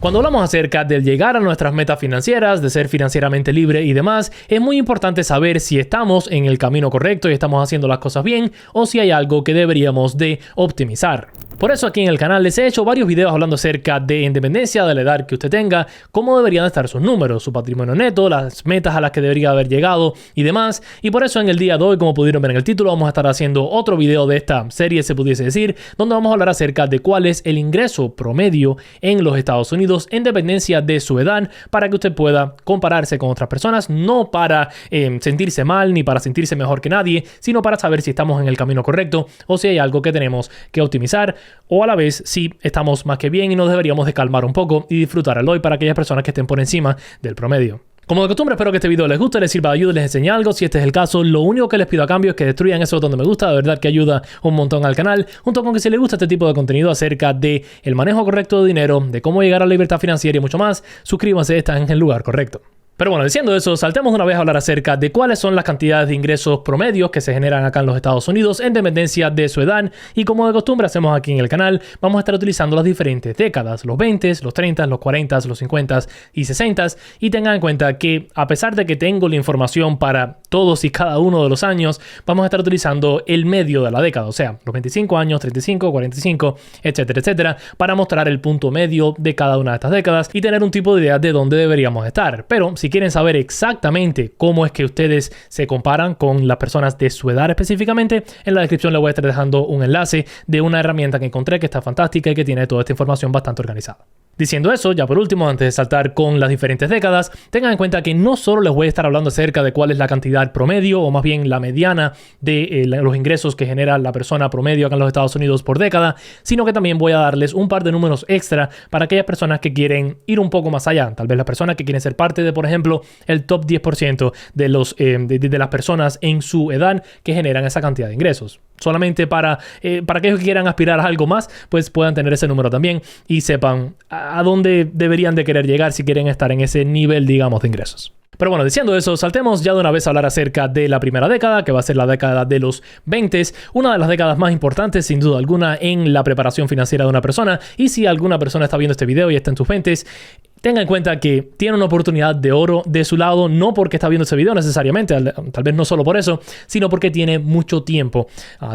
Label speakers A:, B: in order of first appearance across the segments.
A: Cuando hablamos acerca del llegar a nuestras metas financieras, de ser financieramente libre y demás, es muy importante saber si estamos en el camino correcto y estamos haciendo las cosas bien o si hay algo que deberíamos de optimizar. Por eso aquí en el canal les he hecho varios videos hablando acerca de independencia de la edad que usted tenga, cómo deberían estar sus números, su patrimonio neto, las metas a las que debería haber llegado y demás. Y por eso en el día de hoy, como pudieron ver en el título, vamos a estar haciendo otro video de esta serie, se pudiese decir, donde vamos a hablar acerca de cuál es el ingreso promedio en los Estados Unidos en dependencia de su edad, para que usted pueda compararse con otras personas, no para sentirse mal ni para sentirse mejor que nadie, sino para saber si estamos en el camino correcto o si hay algo que tenemos que optimizar, o a la vez si estamos más que bien y nos deberíamos de calmar un poco y disfrutar el hoy para aquellas personas que estén por encima del promedio. Como de costumbre, espero que este video les guste, les sirva de ayuda y les enseñe algo. Si este es el caso, lo único que les pido a cambio es que destruyan ese botón de me gusta, de verdad que ayuda un montón al canal, junto con que si les gusta este tipo de contenido acerca de el manejo correcto de dinero, de cómo llegar a la libertad financiera y mucho más, suscríbanse, están en el lugar correcto. Pero bueno, diciendo eso, saltemos de una vez a hablar acerca de cuáles son las cantidades de ingresos promedios que se generan acá en los Estados Unidos en dependencia de su edad. Y como de costumbre hacemos aquí en el canal, vamos a estar utilizando las diferentes décadas, los 20, los 30, los 40, los 50 y 60. Y tengan en cuenta que a pesar de que tengo la información para todos y cada uno de los años, vamos a estar utilizando el medio de la década, o sea, los 25 años, 35, 45, etcétera, etcétera, para mostrar el punto medio de cada una de estas décadas y tener un tipo de idea de dónde deberíamos estar. Pero si quieren saber exactamente cómo es que ustedes se comparan con las personas de su edad específicamente, en la descripción les voy a estar dejando un enlace de una herramienta que encontré que está fantástica y que tiene toda esta información bastante organizada. Diciendo eso, ya por último, antes de saltar con las diferentes décadas, tengan en cuenta que no solo les voy a estar hablando acerca de cuál es la cantidad promedio, o más bien la mediana de los ingresos que genera la persona promedio acá en los Estados Unidos por década, sino que también voy a darles un par de números extra para aquellas personas que quieren ir un poco más allá. Tal vez las personas que quieren ser parte de, por ejemplo, el top 10% de las personas en su edad que generan esa cantidad de ingresos. Solamente para aquellos que quieran aspirar a algo más, pues puedan tener ese número también y sepan a dónde deberían de querer llegar si quieren estar en ese nivel, digamos, de ingresos. Pero bueno, diciendo eso, saltemos ya de una vez a hablar acerca de la primera década, que va a ser la década de los 20, una de las décadas más importantes, sin duda alguna, en la preparación financiera de una persona. Y si alguna persona está viendo este video y está en sus 20, tenga en cuenta que tiene una oportunidad de oro de su lado, no porque está viendo este video necesariamente, tal vez no solo por eso, sino porque tiene mucho tiempo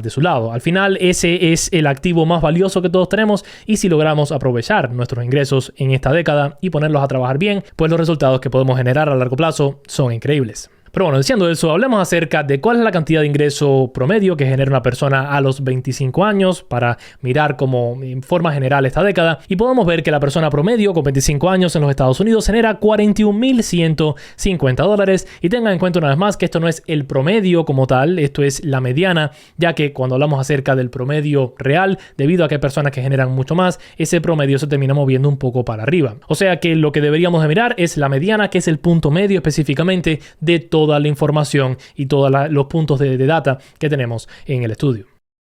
A: de su lado. Al final, ese es el activo más valioso que todos tenemos, y si logramos aprovechar nuestros ingresos en esta década y ponerlos a trabajar bien, pues los resultados que podemos generar a largo plazo son increíbles. Pero bueno, diciendo eso, hablemos acerca de cuál es la cantidad de ingreso promedio que genera una persona a los 25 años para mirar como en forma general esta década. Y podemos ver que la persona promedio con 25 años en los Estados Unidos genera $41,150. Y tengan en cuenta una vez más que esto no es el promedio como tal, esto es la mediana, ya que cuando hablamos acerca del promedio real, debido a que hay personas que generan mucho más, ese promedio se termina moviendo un poco para arriba. O sea que lo que deberíamos de mirar es la mediana, que es el punto medio específicamente de toda la información y todos los puntos de data que tenemos en el estudio.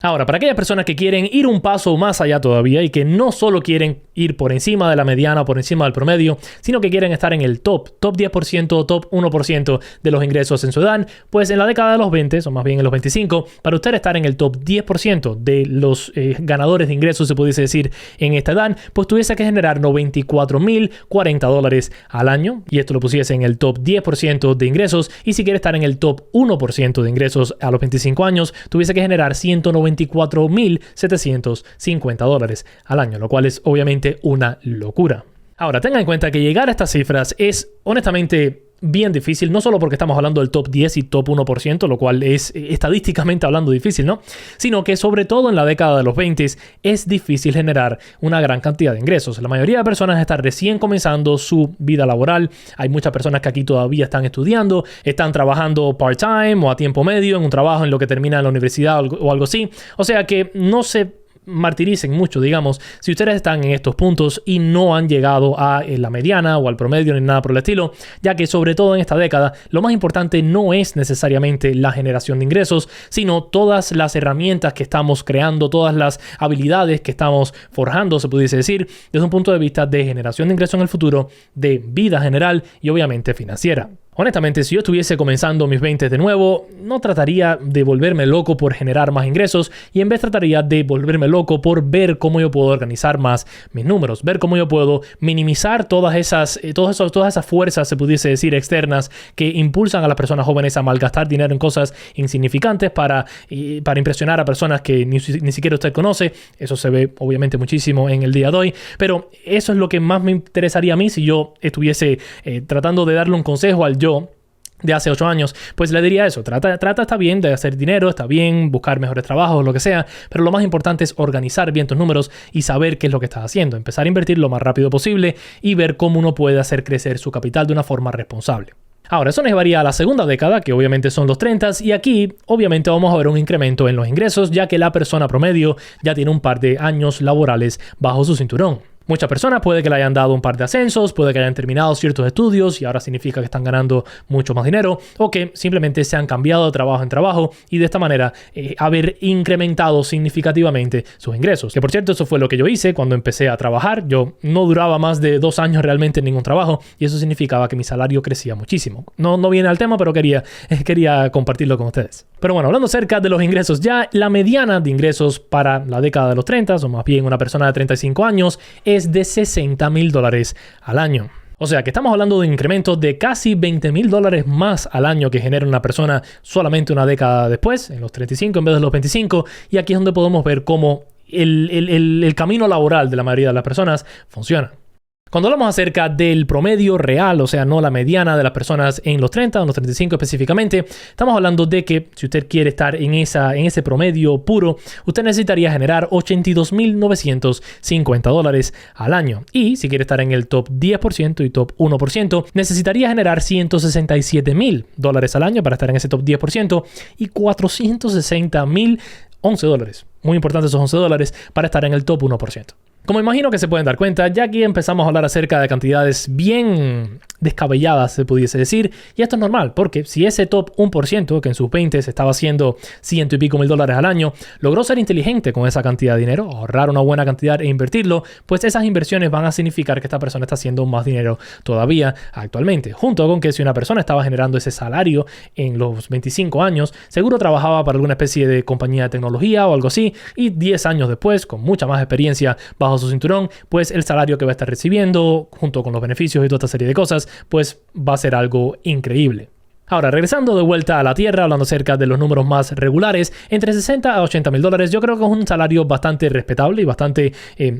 A: Ahora, para aquellas personas que quieren ir un paso más allá todavía y que no solo quieren ir por encima de la mediana o por encima del promedio, sino que quieren estar en el top 10%, top 1% de los ingresos en su edad, pues en la década de los 20, o más bien en los 25, para usted estar en el top 10% de los ganadores de ingresos, se pudiese decir, en esta edad, pues tuviese que generar $94,040 al año, y esto lo pusiese en el top 10% de ingresos. Y si quiere estar en el top 1% de ingresos a los 25 años, tuviese que generar $194,750 al año, lo cual es obviamente una locura. Ahora, tengan en cuenta que llegar a estas cifras es honestamente bien difícil, no solo porque estamos hablando del top 10 y top 1%, lo cual es estadísticamente hablando difícil, ¿no? Sino que sobre todo en la década de los 20 es difícil generar una gran cantidad de ingresos. La mayoría de personas están recién comenzando su vida laboral. Hay muchas personas que aquí todavía están estudiando, están trabajando part-time o a tiempo medio en un trabajo en lo que termina en la universidad o algo así. O sea que no se martiricen mucho, digamos, si ustedes están en estos puntos y no han llegado a la mediana o al promedio ni nada por el estilo, ya que sobre todo en esta década lo más importante no es necesariamente la generación de ingresos, sino todas las herramientas que estamos creando, todas las habilidades que estamos forjando, se pudiese decir, desde un punto de vista de generación de ingresos en el futuro, de vida general y obviamente financiera. Honestamente, si yo estuviese comenzando mis 20 de nuevo, no trataría de volverme loco por generar más ingresos y en vez trataría de volverme loco por ver cómo yo puedo organizar más mis números, ver cómo yo puedo minimizar todas esas fuerzas, se pudiese decir, externas que impulsan a las personas jóvenes a malgastar dinero en cosas insignificantes para impresionar a personas que ni siquiera usted conoce. Eso se ve obviamente muchísimo en el día de hoy, pero eso es lo que más me interesaría a mí si yo estuviese tratando de darle un consejo al yo de hace 8 años, pues le diría eso, trata está bien de hacer dinero, está bien buscar mejores trabajos, lo que sea, pero lo más importante es organizar bien tus números y saber qué es lo que estás haciendo, empezar a invertir lo más rápido posible y ver cómo uno puede hacer crecer su capital de una forma responsable. Ahora, eso nos llevaría a la segunda década, que obviamente son los 30, y aquí obviamente vamos a ver un incremento en los ingresos, ya que la persona promedio ya tiene un par de años laborales bajo su cinturón. Muchas personas puede que le hayan dado un par de ascensos, puede que hayan terminado ciertos estudios y ahora significa que están ganando mucho más dinero, o que simplemente se han cambiado de trabajo en trabajo y de esta manera haber incrementado significativamente sus ingresos. Que por cierto, eso fue lo que yo hice cuando empecé a trabajar. Yo no duraba más de 2 años realmente en ningún trabajo y eso significaba que mi salario crecía muchísimo. No viene al tema, pero quería compartirlo con ustedes. Pero bueno, hablando acerca de los ingresos, ya la mediana de ingresos para la década de los 30, o más bien una persona de 35 años, es de $60,000 al año. O sea que estamos hablando de incrementos de casi $20,000 más al año que genera una persona solamente una década después, en los 35 en vez de los 25, y aquí es donde podemos ver cómo el camino laboral de la mayoría de las personas funciona. Cuando hablamos acerca del promedio real, o sea, no la mediana de las personas en los 30 o en los 35 específicamente, estamos hablando de que si usted quiere estar en ese promedio puro, usted necesitaría generar $82,950 al año. Y si quiere estar en el top 10% y top 1%, necesitaría generar $167,000 al año para estar en ese top 10% y $460,011. Muy importante esos $11 para estar en el top 1%. Como imagino que se pueden dar cuenta, ya aquí empezamos a hablar acerca de cantidades bien descabelladas, se pudiese decir, y esto es normal, porque si ese top 1%, que en sus 20 estaba haciendo $100 y pico mil al año, logró ser inteligente con esa cantidad de dinero, ahorrar una buena cantidad e invertirlo, pues esas inversiones van a significar que esta persona está haciendo más dinero todavía actualmente, junto con que si una persona estaba generando ese salario en los 25 años, seguro trabajaba para alguna especie de compañía de tecnología o algo así, y 10 años después, con mucha más experiencia bajo su cinturón, pues el salario que va a estar recibiendo, junto con los beneficios y toda esta serie de cosas, pues va a ser algo increíble. Ahora, regresando de vuelta a la tierra, hablando acerca de los números más regulares, entre $60 a $80,000, yo creo que es un salario bastante respetable y bastante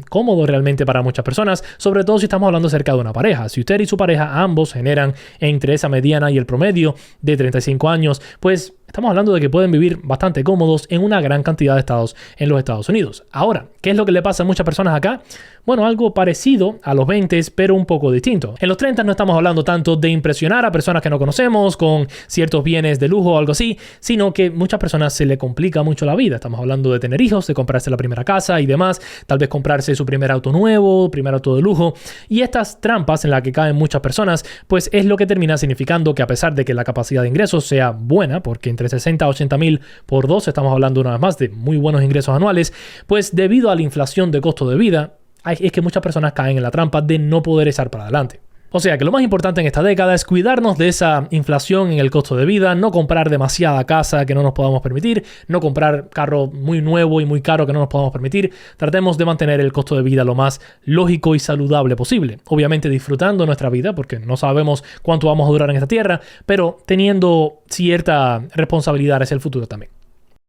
A: cómodo realmente para muchas personas, sobre todo si estamos hablando acerca de una pareja. Si usted y su pareja ambos generan entre esa mediana y el promedio de 35 años, pues estamos hablando de que pueden vivir bastante cómodos en una gran cantidad de estados en los Estados Unidos. Ahora, ¿qué es lo que le pasa a muchas personas acá? Bueno, algo parecido a los 20, pero un poco distinto. En los 30 no estamos hablando tanto de impresionar a personas que no conocemos con ciertos bienes de lujo o algo así, sino que muchas personas se le complica mucho la vida. Estamos hablando de tener hijos, de comprarse la primera casa y demás, tal vez comprarse su primer auto nuevo, primer auto de lujo. Y estas trampas en las que caen muchas personas, pues es lo que termina significando que a pesar de que la capacidad de ingresos sea buena, porque entre 60 a 80 mil por 2 estamos hablando una vez más de muy buenos ingresos anuales, pues debido a la inflación de costo de vida, es que muchas personas caen en la trampa de no poder echar para adelante. O sea que lo más importante en esta década es cuidarnos de esa inflación en el costo de vida, no comprar demasiada casa que no nos podamos permitir, no comprar carro muy nuevo y muy caro que no nos podamos permitir. Tratemos de mantener el costo de vida lo más lógico y saludable posible. Obviamente disfrutando nuestra vida, porque no sabemos cuánto vamos a durar en esta tierra, pero teniendo cierta responsabilidad hacia el futuro también.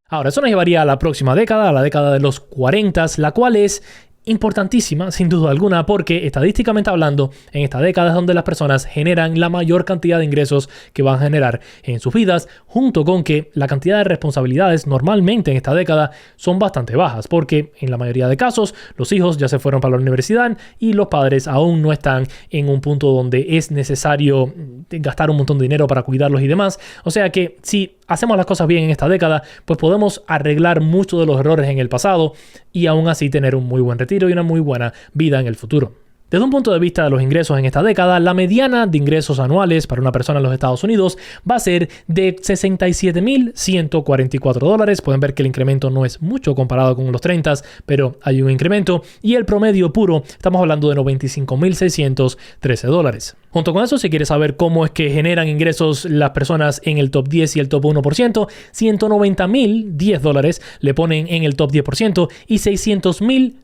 A: Ahora, eso nos llevaría a la próxima década, a la década de los 40, la cual es importantísima, sin duda alguna, porque estadísticamente hablando, en esta década es donde las personas generan la mayor cantidad de ingresos que van a generar en sus vidas, junto con que la cantidad de responsabilidades normalmente en esta década son bastante bajas, porque en la mayoría de casos los hijos ya se fueron para la universidad y los padres aún no están en un punto donde es necesario gastar un montón de dinero para cuidarlos y demás. O sea que si hacemos las cosas bien en esta década, pues podemos arreglar muchos de los errores en el pasado y aún así tener un muy buen retiro y una muy buena vida en el futuro. Desde un punto de vista de los ingresos en esta década, la mediana de ingresos anuales para una persona en los Estados Unidos va a ser de $67,144. Pueden ver que el incremento no es mucho comparado con los 30, pero hay un incremento. Y el promedio puro, estamos hablando de $95,613. Junto con eso, si quieres saber cómo es que generan ingresos las personas en el top 10 y el top 1%, $190,010 le ponen en el top 10% y $600,003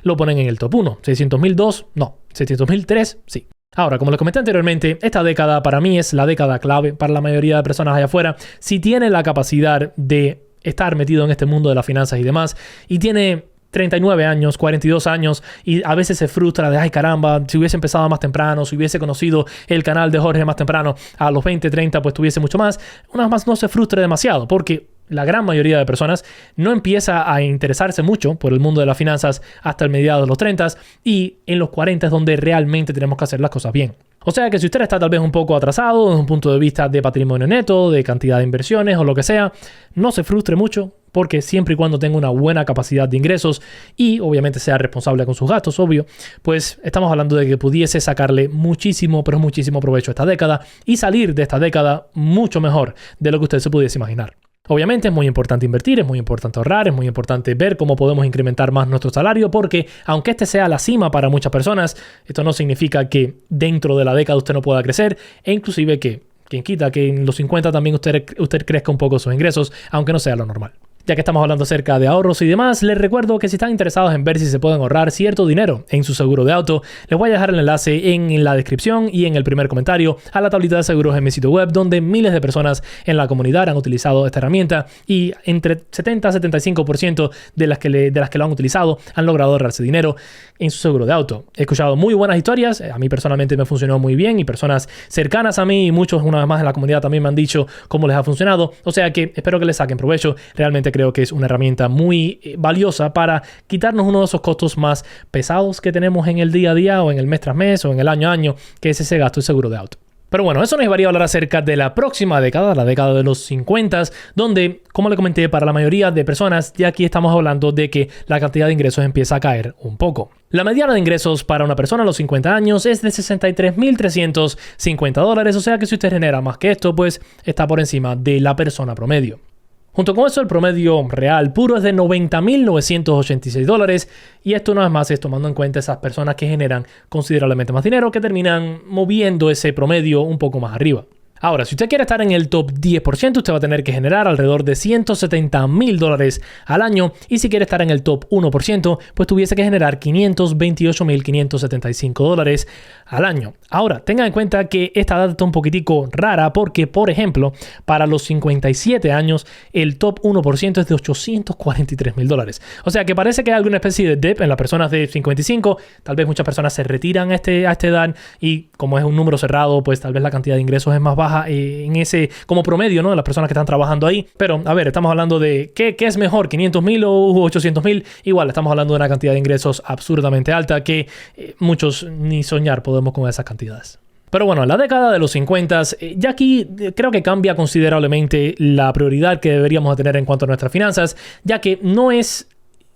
A: lo ponen en el top 1. $600,002, no. $600,003, sí. Ahora, como les comenté anteriormente, esta década para mí es la década clave para la mayoría de personas allá afuera. Si tiene la capacidad de estar metido en este mundo de las finanzas y demás, y tiene 39 años, 42 años, y a veces se frustra de, ay caramba, si hubiese empezado más temprano, si hubiese conocido el canal de Jorge más temprano, a los 20, 30, pues tuviese mucho más. Una vez más, no se frustre demasiado, porque la gran mayoría de personas no empieza a interesarse mucho por el mundo de las finanzas hasta el mediado de los 30, y en los 40 es donde realmente tenemos que hacer las cosas bien. O sea que si usted está tal vez un poco atrasado desde un punto de vista de patrimonio neto, de cantidad de inversiones o lo que sea, no se frustre mucho, porque siempre y cuando tenga una buena capacidad de ingresos y obviamente sea responsable con sus gastos, obvio, pues estamos hablando de que pudiese sacarle muchísimo, pero muchísimo provecho a esta década y salir de esta década mucho mejor de lo que usted se pudiese imaginar. Obviamente es muy importante invertir, es muy importante ahorrar, es muy importante ver cómo podemos incrementar más nuestro salario, porque aunque este sea la cima para muchas personas, esto no significa que dentro de la década usted no pueda crecer, e inclusive que, quien quita, que en los 50 también usted crezca un poco sus ingresos, aunque no sea lo normal. Ya que estamos hablando acerca de ahorros y demás, les recuerdo que si están interesados en ver si se pueden ahorrar cierto dinero en su seguro de auto, les voy a dejar el enlace en la descripción y en el primer comentario a la tablita de seguros en mi sitio web, donde miles de personas en la comunidad han utilizado esta herramienta y entre 70 a 75% de las que lo han utilizado han logrado ahorrarse dinero en su seguro de auto. He escuchado muy buenas historias, a mí personalmente me funcionó muy bien y personas cercanas a mí y muchos una vez más en la comunidad también me han dicho cómo les ha funcionado, o sea que espero que les saquen provecho. Realmente creo que es una herramienta muy valiosa para quitarnos uno de esos costos más pesados que tenemos en el día a día o en el mes tras mes o en el año a año, que es ese gasto de seguro de auto. Pero bueno, eso nos llevaría a hablar acerca de la próxima década, la década de los 50, donde, como le comenté, para la mayoría de personas, ya aquí estamos hablando de que la cantidad de ingresos empieza a caer un poco. La mediana de ingresos para una persona a los 50 años es de $63,350, o sea que si usted genera más que esto, pues está por encima de la persona promedio. Junto con eso, el promedio real puro es de $90,986, y esto una vez más es tomando en cuenta esas personas que generan considerablemente más dinero, que terminan moviendo ese promedio un poco más arriba. Ahora, si usted quiere estar en el top 10%, usted va a tener que generar alrededor de $170,000 al año. Y si quiere estar en el top 1%, pues tuviese que generar $528,575 al año. Ahora, tengan en cuenta que esta data está un poquitico rara porque, por ejemplo, para los 57 años, el top 1% es de $843,000. O sea que parece que hay alguna especie de dip en las personas de 55. Tal vez muchas personas se retiran a esta edad y como es un número cerrado, pues tal vez la cantidad de ingresos es más baja en ese como promedio, ¿no? De las personas que están trabajando ahí. Pero, a ver, estamos hablando de ¿qué es mejor? ¿500,000 o 800,000? Igual, estamos hablando de una cantidad de ingresos absurdamente alta que muchos ni soñar podemos con esas cantidades. Pero bueno, en la década de los 50, ya aquí creo que cambia considerablemente la prioridad que deberíamos tener en cuanto a nuestras finanzas, ya que no es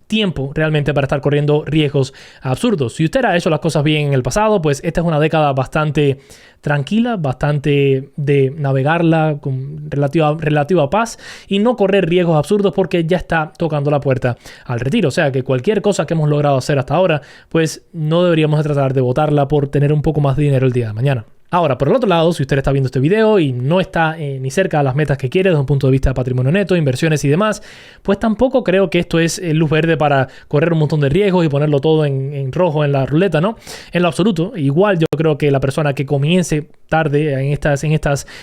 A: tiempo realmente para estar corriendo riesgos absurdos. Si usted ha hecho las cosas bien en el pasado, pues esta es una década bastante tranquila, bastante de navegarla con relativa paz y no correr riesgos absurdos porque ya está tocando la puerta al retiro. O sea que cualquier cosa que hemos logrado hacer hasta ahora, pues no deberíamos tratar de botarla por tener un poco más de dinero el día de mañana. Ahora, por el otro lado, si usted está viendo este video y no está ni cerca de las metas que quiere desde un punto de vista de patrimonio neto, inversiones y demás, pues tampoco creo que esto es luz verde para correr un montón de riesgos y ponerlo todo en rojo en la ruleta, ¿no? En lo absoluto. Igual yo creo que la persona que comience tarde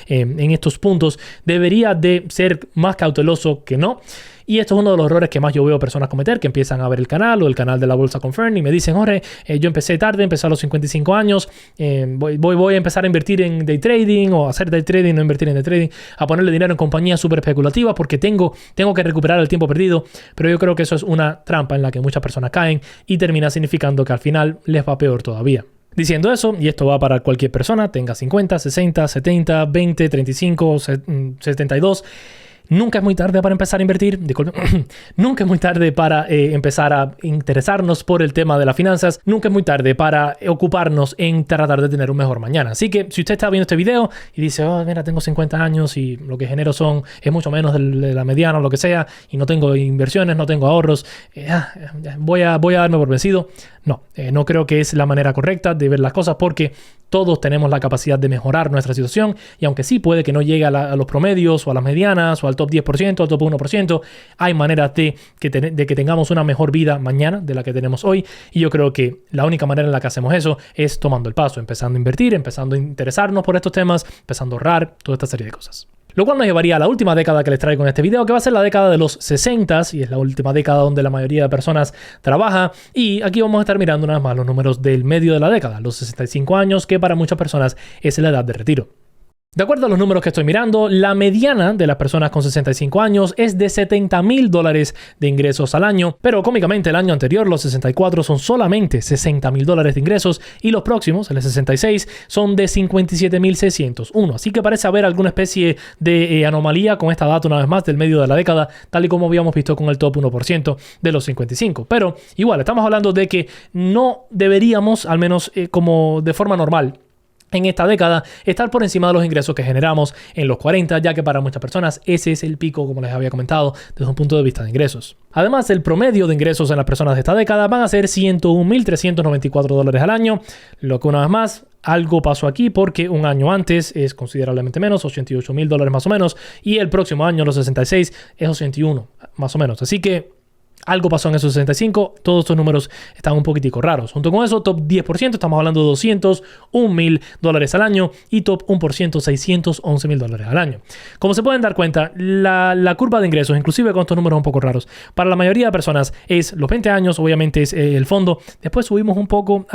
A: en estos puntos debería de ser más cauteloso que no. Y esto es uno de los errores que más yo veo personas cometer, que empiezan a ver el canal o el canal de la Bolsa con Fern y me dicen, Jorge, yo empecé tarde, empecé a los 55 años, voy a empezar a invertir en day trading o hacer day trading, no invertir en day trading, a ponerle dinero en compañías súper especulativas porque tengo que recuperar el tiempo perdido. Pero yo creo que eso es una trampa en la que muchas personas caen y termina significando que al final les va peor todavía. Diciendo eso, y esto va para cualquier persona, tenga 50, 60, 70, 20, 35, 72, Nunca es muy tarde para empezar a invertir, disculpen. Nunca es muy tarde para empezar a interesarnos por el tema de las finanzas. Nunca es muy tarde para ocuparnos en tratar de tener un mejor mañana. Así que si usted está viendo este video y dice, oh, mira, tengo 50 años y lo que genero es mucho menos de la mediana o lo que sea, y no tengo inversiones, no tengo ahorros, voy a darme por vencido. No creo que es la manera correcta de ver las cosas, porque todos tenemos la capacidad de mejorar nuestra situación, y aunque sí puede que no llegue a los promedios o a las medianas o al top 10%, al top 1%, hay maneras de que tengamos una mejor vida mañana de la que tenemos hoy, y yo creo que la única manera en la que hacemos eso es tomando el paso, empezando a invertir, empezando a interesarnos por estos temas, empezando a ahorrar, toda esta serie de cosas. Lo cual nos llevaría a la última década que les traigo en este video, que va a ser la década de los 60s, y es la última década donde la mayoría de personas trabaja. Y aquí vamos a estar mirando una vez más los números del medio de la década, los 65 años, que para muchas personas es la edad de retiro. De acuerdo a los números que estoy mirando, la mediana de las personas con 65 años es de $70,000 de ingresos al año, pero cómicamente el año anterior, los 64, son solamente $60,000 de ingresos, y los próximos, el 66, son de $57,601. Así que parece haber alguna especie de anomalía con esta data una vez más del medio de la década, tal y como habíamos visto con el top 1% de los 55. Pero igual, estamos hablando de que no deberíamos, al menos como de forma normal, en esta década, estar por encima de los ingresos que generamos en los 40, ya que para muchas personas ese es el pico, como les había comentado, desde un punto de vista de ingresos. Además, el promedio de ingresos en las personas de esta década van a ser $101,394 al año, lo que una vez más, algo pasó aquí, porque un año antes es considerablemente menos, $88,000 más o menos, y el próximo año, los 66, es 81 más o menos. Así que algo pasó en esos 65, todos estos números están un poquitico raros. Junto con eso, top 10%, estamos hablando de $201,000 al año, y top 1%, $611,000 al año. Como se pueden dar cuenta, la curva de ingresos, inclusive con estos números un poco raros, para la mayoría de personas es los 20 años, obviamente es el fondo, después subimos un poco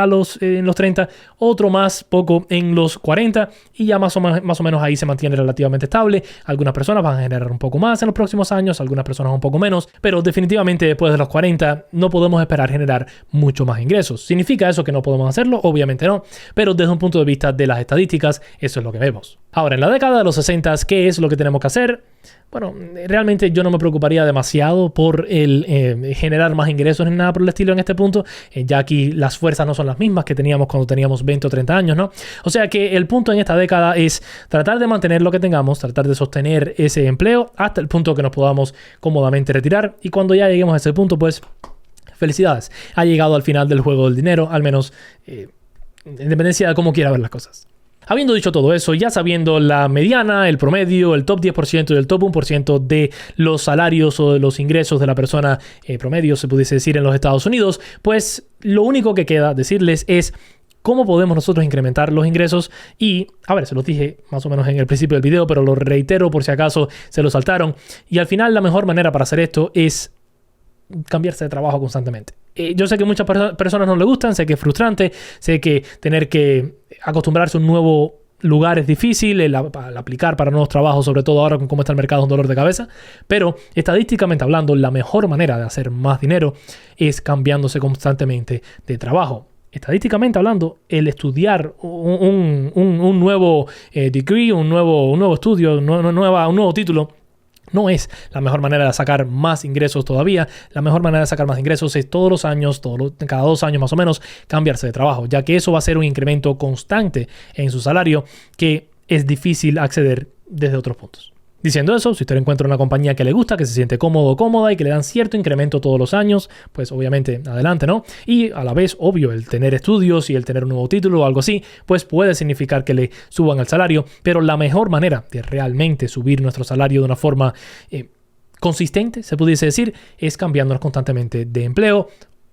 A: en los 30, otro más poco en los 40, y ya más o menos ahí se mantiene relativamente estable. Algunas personas van a generar un poco más en los próximos años, algunas personas un poco menos, pero definitivamente después de los 40 no podemos esperar generar mucho más ingresos. ¿Significa eso que no podemos hacerlo? Obviamente no, pero desde un punto de vista de las estadísticas, eso es lo que vemos. Ahora, en la década de los 60, ¿qué es lo que tenemos que hacer? Bueno, realmente yo no me preocuparía demasiado por el generar más ingresos ni nada por el estilo en este punto, ya aquí las fuerzas no son las mismas que teníamos cuando teníamos 20 o 30 años, ¿no? O sea que el punto en esta década es tratar de mantener lo que tengamos, tratar de sostener ese empleo hasta el punto que nos podamos cómodamente retirar, y cuando ya lleguemos a ese punto, pues felicidades, ha llegado al final del juego del dinero, al menos en dependencia de cómo quiera ver las cosas. Habiendo dicho todo eso, ya sabiendo la mediana, el promedio, el top 10% y el top 1% de los salarios o de los ingresos de la persona promedio, se pudiese decir, en los Estados Unidos, pues lo único que queda decirles es cómo podemos nosotros incrementar los ingresos. Y, a ver, se los dije más o menos en el principio del video, pero lo reitero por si acaso se lo saltaron. Y al final la mejor manera para hacer esto es cambiarse de trabajo constantemente. Yo sé que muchas personas no le gustan, sé que es frustrante, sé que tener que acostumbrarse a un nuevo lugar es difícil, el aplicar para nuevos trabajos, sobre todo ahora con cómo está el mercado, es un dolor de cabeza, pero estadísticamente hablando, la mejor manera de hacer más dinero es cambiándose constantemente de trabajo. Estadísticamente hablando, el estudiar un nuevo degree, un nuevo estudio, un nuevo título, no es la mejor manera de sacar más ingresos todavía. La mejor manera de sacar más ingresos es todos los años, cada 2 años más o menos, cambiarse de trabajo, ya que eso va a ser un incremento constante en su salario que es difícil acceder desde otros puntos. Diciendo eso, si usted encuentra una compañía que le gusta, que se siente cómodo o cómoda y que le dan cierto incremento todos los años, pues obviamente adelante, ¿no? Y a la vez, obvio, el tener estudios y el tener un nuevo título o algo así, pues puede significar que le suban el salario, pero la mejor manera de realmente subir nuestro salario de una forma consistente, se pudiese decir, es cambiándonos constantemente de empleo,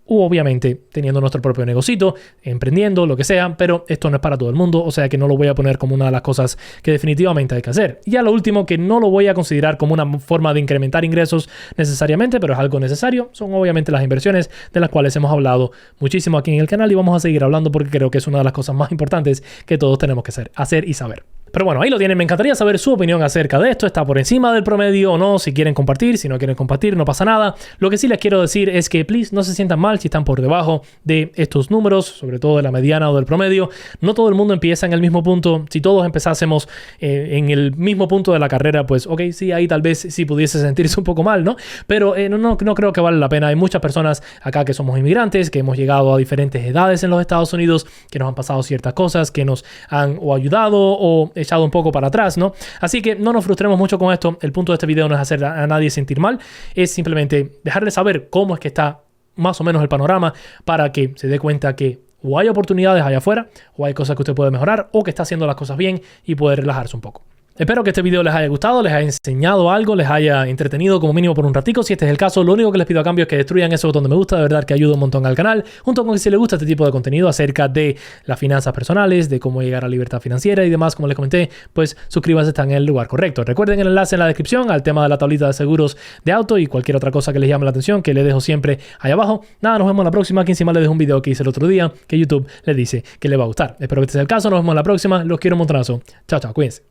A: u obviamente teniendo nuestro propio negocito, emprendiendo, lo que sea, pero esto no es para todo el mundo, o sea que no lo voy a poner como una de las cosas que definitivamente hay que hacer. Y ya lo último, que no lo voy a considerar como una forma de incrementar ingresos necesariamente, pero es algo necesario, son obviamente las inversiones, de las cuales hemos hablado muchísimo aquí en el canal y vamos a seguir hablando porque creo que es una de las cosas más importantes que todos tenemos que hacer y saber. Pero bueno, ahí lo tienen. Me encantaría saber su opinión acerca de esto. ¿Está por encima del promedio o no? Si quieren compartir, si no quieren compartir, no pasa nada. Lo que sí les quiero decir es que, please, no se sientan mal si están por debajo de estos números, sobre todo de la mediana o del promedio. No todo el mundo empieza en el mismo punto. Si todos empezásemos en el mismo punto de la carrera, pues, ok, sí, ahí tal vez sí pudiese sentirse un poco mal, ¿no? Pero no creo que vale la pena. Hay muchas personas acá que somos inmigrantes, que hemos llegado a diferentes edades en los Estados Unidos, que nos han pasado ciertas cosas, que nos han o ayudado o echado un poco para atrás, ¿no? Así que no nos frustremos mucho con esto. El punto de este video no es hacer a nadie sentir mal, es simplemente dejarle saber cómo es que está más o menos el panorama para que se dé cuenta que o hay oportunidades allá afuera, o hay cosas que usted puede mejorar, o que está haciendo las cosas bien y puede relajarse un poco. Espero que este video les haya gustado, les haya enseñado algo, les haya entretenido como mínimo por un ratico. Si este es el caso, lo único que les pido a cambio es que destruyan ese botón de me gusta, de verdad que ayuda un montón al canal. Junto con que si les gusta este tipo de contenido acerca de las finanzas personales, de cómo llegar a la libertad financiera y demás, como les comenté, pues suscríbanse, están en el lugar correcto. Recuerden el enlace en la descripción al tema de la tablita de seguros de auto y cualquier otra cosa que les llame la atención, que les dejo siempre ahí abajo. Nada, nos vemos la próxima. Aquí encima les dejo un video que hice el otro día, que YouTube les dice que les va a gustar. Espero que este sea el caso, nos vemos la próxima. Los quiero un montonazo. Chao, chao, cuídense.